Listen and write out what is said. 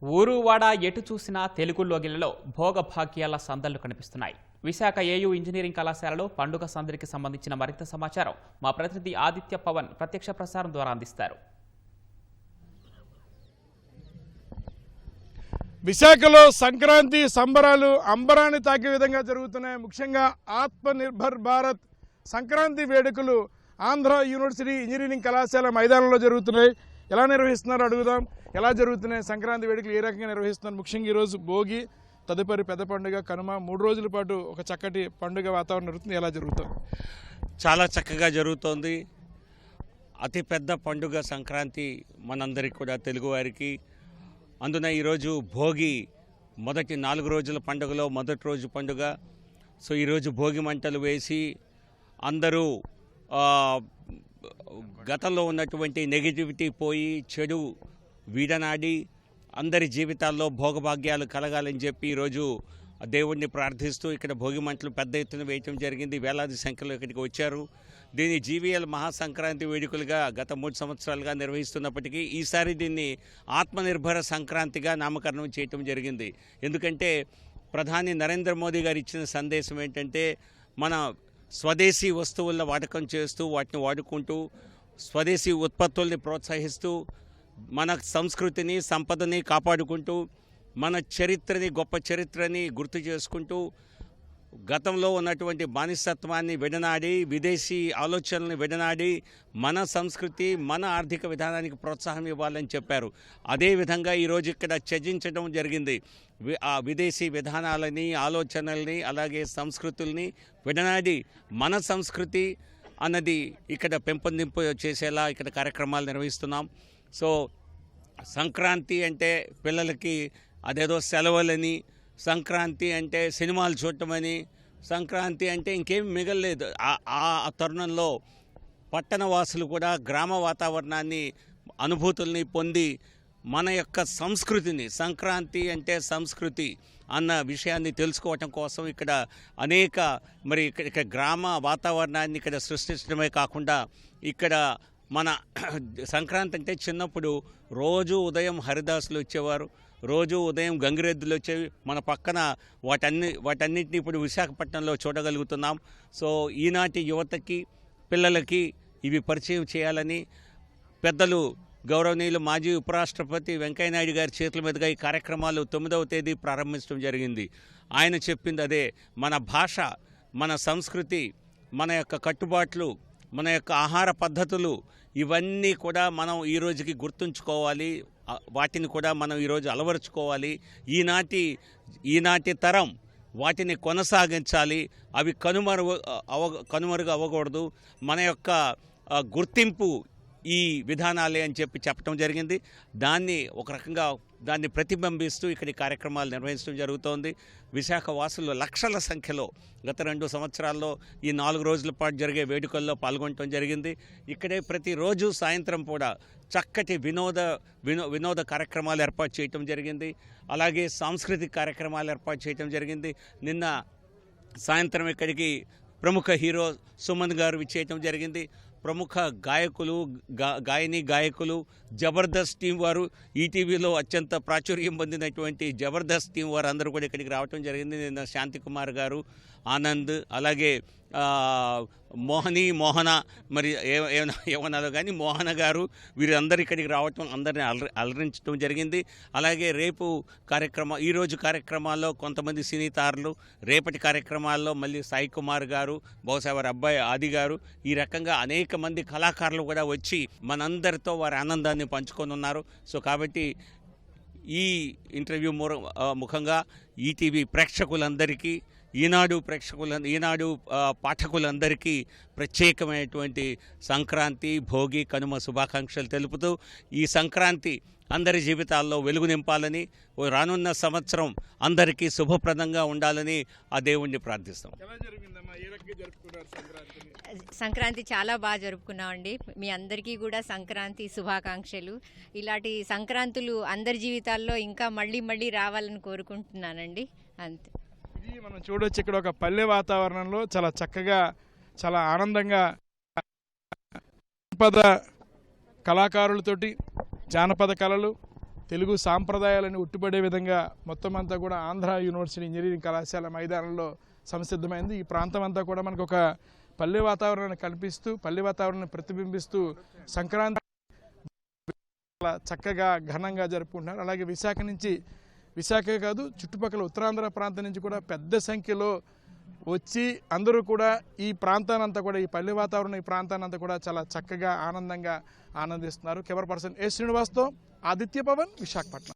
ఊరు వాడ ఎటు చూసినా తెలుగు లోగిలలో భోగభాగ్యాల సందళ్లు కనిపిస్తున్నాయి. విశాఖ ఏయూ ఇంజనీరింగ్ కళాశాలలో పండుగ సందడికి సంబంధించిన మరింత సమాచారం మా ప్రతినిధి ఆదిత్య పవన్ ప్రత్యక్ష ప్రసారం ద్వారా అందిస్తారు. విశాఖలో సంక్రాంతి సంబరాలు అంబరాన్ని తాకే విధంగా జరుగుతున్నాయి. ముఖ్యంగా ఆత్మనిర్భర్ భారత్ సంక్రాంతి వేడుకలు ఆంధ్ర యూనివర్సిటీ ఇంజనీరింగ్ కళాశాల మైదానంలో జరుగుతున్నాయి. ఎలా నిర్వహిస్తున్నారో అడుగుదాం. ఎలా జరుగుతున్నాయి సంక్రాంతి వేడుకలు, ఏ రకంగా నిర్వహిస్తున్నారు? ముఖ్యంగా ఈరోజు భోగి, తదుపరి పెద్ద పండుగ కనుమ, 3 రోజుల పాటు ఒక చక్కటి పండుగ వాతావరణం జరుగుతుంది. ఎలా జరుగుతుంది? చాలా చక్కగా జరుగుతోంది. అతిపెద్ద పండుగ సంక్రాంతి మనందరికీ కూడా, తెలుగువారికి. అందున ఈరోజు భోగి, మొదటి 4 రోజుల పండుగలో మొదటి రోజు పండుగ. సో ఈరోజు భోగి మంటలు వేసి అందరూ గతంలో ఉన్నటువంటి నెగిటివిటీ పోయి చెడు వీడనాడి అందరి జీవితాల్లో భోగభాగ్యాలు కలగాలని చెప్పి ఈరోజు దేవుణ్ణి ప్రార్థిస్తూ ఇక్కడ భోగి మంటలు పెద్ద ఎత్తున వేయటం జరిగింది. వేలాది సంఖ్యలో ఇక్కడికి వచ్చారు. దీన్ని జీవీఎల్ మహాసంక్రాంతి వేడుకలుగా గత 3 సంవత్సరాలుగా నిర్వహిస్తున్నప్పటికీ ఈసారి దీన్ని ఆత్మనిర్భర సంక్రాంతిగా నామకరణం చేయటం జరిగింది. ఎందుకంటే ప్రధాని నరేంద్ర మోదీ గారు ఇచ్చిన సందేశం ఏంటంటే, మన స్వదేశీ వస్తువులను వాడకం చేస్తూ వాటిని వాడుకుంటూ స్వదేశీ ఉత్పత్తుల్ని ప్రోత్సహిస్తూ మన సంస్కృతిని, సంపదని కాపాడుకుంటూ మన చరిత్రని, గొప్ప చరిత్రని గుర్తు చేసుకుంటూ గతంలో ఉన్నటువంటి బానిసత్వాన్ని విడనాడి, విదేశీ ఆలోచనలను విడనాడి మన సంస్కృతి, మన ఆర్థిక విధానానికి ప్రోత్సాహం ఇవ్వాలని చెప్పారు. అదేవిధంగా ఈరోజు ఇక్కడ చర్చించడం జరిగింది. ఆ విదేశీ విధానాలని, ఆలోచనల్ని, అలాగే సంస్కృతుల్ని విడనాడి మన సంస్కృతి అన్నది ఇక్కడ పెంపొందింపు చేసేలా ఇక్కడ కార్యక్రమాలు నిర్వహిస్తున్నాం. సో సంక్రాంతి అంటే పిల్లలకి అదేదో సెలవులని, సంక్రాంతి అంటే సినిమాలు చూడటమని, సంక్రాంతి అంటే ఇంకేం మిగలలేదు. ఆ తరుణంలో పట్టణవాసులు కూడా గ్రామ వాతావరణాన్ని, అనుభూతుల్ని పొంది మన యొక్క సంస్కృతిని, సంక్రాంతి అంటే సంస్కృతి అన్న విషయాన్ని తెలుసుకోవటం కోసం ఇక్కడ అనేక ఇక్కడ గ్రామ వాతావరణాన్ని ఇక్కడ సృష్టించడమే కాకుండా ఇక్కడ మన సంక్రాంతి అంటే చిన్నప్పుడు రోజు ఉదయం హరిదాసులు వచ్చేవారు, రోజు ఉదయం గంగిరెద్దులు వచ్చేవి. మన పక్కన వాటన్నిటిని ఇప్పుడు విశాఖపట్నంలో చూడగలుగుతున్నాం. సో ఈనాటి యువతకి, పిల్లలకి ఇవి పరిచయం చేయాలని పెద్దలు గౌరవనీయులు మాజీ ఉపరాష్ట్రపతి వెంకయ్యనాయుడు గారి చేతుల మీదుగా ఈ కార్యక్రమాలు 9వ తేదీ ప్రారంభించడం జరిగింది. ఆయన చెప్పింది అదే, మన భాష, మన సంస్కృతి, మన యొక్క కట్టుబాట్లు, మన యొక్క ఆహార పద్ధతులు ఇవన్నీ కూడా మనం ఈరోజుకి గుర్తుంచుకోవాలి. వాటిని కూడా మనం ఈరోజు అలవరుచుకోవాలి. ఈనాటి తరం వాటిని కొనసాగించాలి. అవి కనుమరుగు అవ్వకూడదు. మన యొక్క గుర్తింపు ఈ విధానాలే అని చెప్పడం జరిగింది. దాన్ని ఒక రకంగా ప్రతిబింబిస్తూ ఇక్కడ కార్యక్రమాలు నిర్వహించడం జరుగుతోంది. విశాఖ వాసులు లక్షల సంఖ్యలో గత 2 సంవత్సరాల్లో ఈ 4 రోజుల పాటు జరిగే వేడుకల్లో పాల్గొనడం జరిగింది. ఇక్కడే ప్రతిరోజు సాయంత్రం కూడా చక్కటి వినోద కార్యక్రమాలు ఏర్పాటు చేయటం జరిగింది. అలాగే సాంస్కృతిక కార్యక్రమాలు ఏర్పాటు చేయటం జరిగింది. నిన్న సాయంత్రం ఇక్కడికి ప్రముఖ హీరో సుమన్ గారు విచ్చేయటం జరిగింది. ప్రముఖ గాయకులు, గాయకులు, జబర్దస్త్ టీం వారు, ఈటీవీలో అత్యంత ప్రాచుర్యం పొందినటువంటి జబర్దస్త్ టీం వారు అందరూ కూడా ఇక్కడికి రావటం జరిగింది. నిన్న శాంతికుమార్ గారు, ఆనంద్, అలాగే మోహన ఏమన్నారో కానీ మోహన గారు, వీరందరూ ఇక్కడికి రావటం అందరినీ అలరించడం జరిగింది. అలాగే రేపు ఈరోజు కార్యక్రమాల్లో కొంతమంది సినీ తారలు, రేపటి కార్యక్రమాల్లో మళ్ళీ సాయి కుమార్ గారు, బహుశా వారి అబ్బాయి ఆది గారు, ఈ రకంగా అనేక మంది కళాకారులు కూడా వచ్చి మనందరితో వారి ఆనందాన్ని పంచుకొని ఉన్నారు. సో కాబట్టి ఈ ఇంటర్వ్యూ ముఖంగా ఈటీవీ ప్రేక్షకులందరికీ, ఈనాడు పాఠకులందరికీ ప్రత్యేకమైనటువంటి సంక్రాంతి, భోగి, కనుమ శుభాకాంక్షలు తెలుపుతూ ఈ సంక్రాంతి అందరి జీవితాల్లో వెలుగు నింపాలని, రానున్న సంవత్సరం అందరికీ శుభప్రదంగా ఉండాలని ఆ దేవుణ్ణి ప్రార్థిస్తాం. సంక్రాంతి చాలా బాగా జరుపుకున్నామండి. మీ అందరికీ కూడా సంక్రాంతి శుభాకాంక్షలు. ఇలాంటి సంక్రాంతులు అందరి జీవితాల్లో ఇంకా మళ్ళీ రావాలని కోరుకుంటున్నానండి. అంతే. ఇది మనం చూడొచ్చు, ఇక్కడ ఒక పల్లె వాతావరణంలో చాలా చక్కగా, చాలా ఆనందంగా జానపద కళాకారులతోటి, జానపద కళలు, తెలుగు సాంప్రదాయాలను ఉట్టిపడే విధంగా మొత్తం అంతా కూడా ఆంధ్ర యూనివర్సిటీ ఇంజనీరింగ్ కళాశాల మైదానంలో సంసిద్ధమైంది. ఈ ప్రాంతం అంతా కూడా మనకు ఒక పల్లె వాతావరణాన్ని కల్పిస్తూ, పల్లె వాతావరణాన్ని ప్రతిబింబిస్తూ సంక్రాంతి చక్కగా ఘనంగా జరుపుకుంటున్నారు. అలాగే విశాఖే కాదు, చుట్టుపక్కల ఉత్తరాంధ్ర ప్రాంతం నుంచి కూడా పెద్ద సంఖ్యలో వచ్చి అందరూ కూడా ఈ ప్రాంతానంతా కూడా, ఈ పల్లె వాతావరణం, ఈ ప్రాంతానంతా కూడా చాలా చక్కగా ఆనందంగా ఆనందిస్తున్నారు. కెమెరా పర్సన్ ఎస్ శ్రీనివాస్తో ఆదిత్య పవన్, విశాఖపట్నం.